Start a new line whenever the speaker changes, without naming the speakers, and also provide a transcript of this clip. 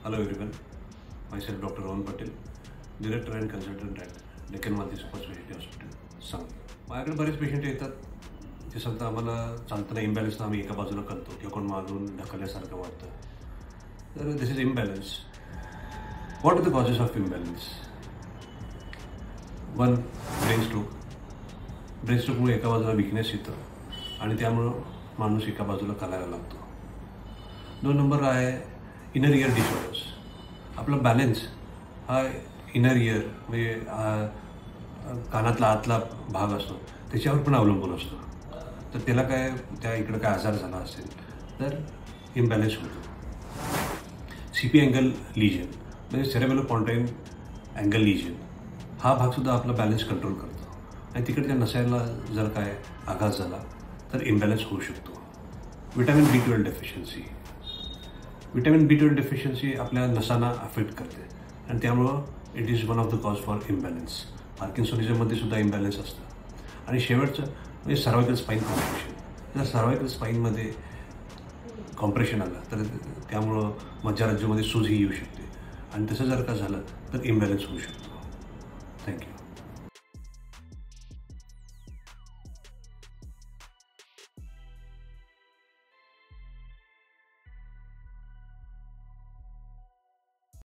Hello everyone, myself Dr. Rohan Patel, Director and Consultant at Deccan Multi-Super Specialty Hospital, Sangli. माझ्याकडे बरेच patient येतात ते सांगतात आम्हाला चालताना इम्बॅलन्स आम्ही एका बाजूला करतो किंवा कोण मागून ढकलल्यासारखं वाटतं. तर this is imbalance. What are the causes of imbalance? One, brain stroke. Brain स्ट्रोकमुळे एका बाजूला विकनेस येतं आणि त्यामुळं माणूस एका बाजूला कलायला लागतो. 2 नंबर आहे इनर इयर डिसऑर्डर्स. आपला बॅलन्स हा इनर इयर म्हणजे कानातला आतला भाग असतो त्याच्यावर पण अवलंबून असतो. तर त्याला काय त्या इकडं काय आजार झाला असेल तर इम्बॅलन्स होतो. CP अँगल लिजन म्हणजे सेरेब्रोपोंटाईन अँगल लिजन हा भागसुद्धा आपला बॅलन्स कंट्रोल करतो आणि तिकडच्या नसायला जर काय आघात झाला तर इम्बॅलन्स होऊ शकतो. Vitamin B12 deficiency. Vitamin B12 deficiency आपल्या नसांना अफेक्ट करते आणि त्यामुळं it is one of the cause for imbalance. पार्किन्सोनिझममध्ये सुद्धा इम्बॅलन्स असतं. आणि शेवटचं म्हणजे सर्वायकल स्पाईन कॉम्प्रेशन. जर सर्वायकल स्पाईनमध्ये कॉम्प्रेशन आलं तर त्यामुळं मज्जारज्जूमध्ये सूज ही येऊ शकते आणि तसं जर का झालं तर इम्बॅलन्स होऊ शकतो. थँक्यू.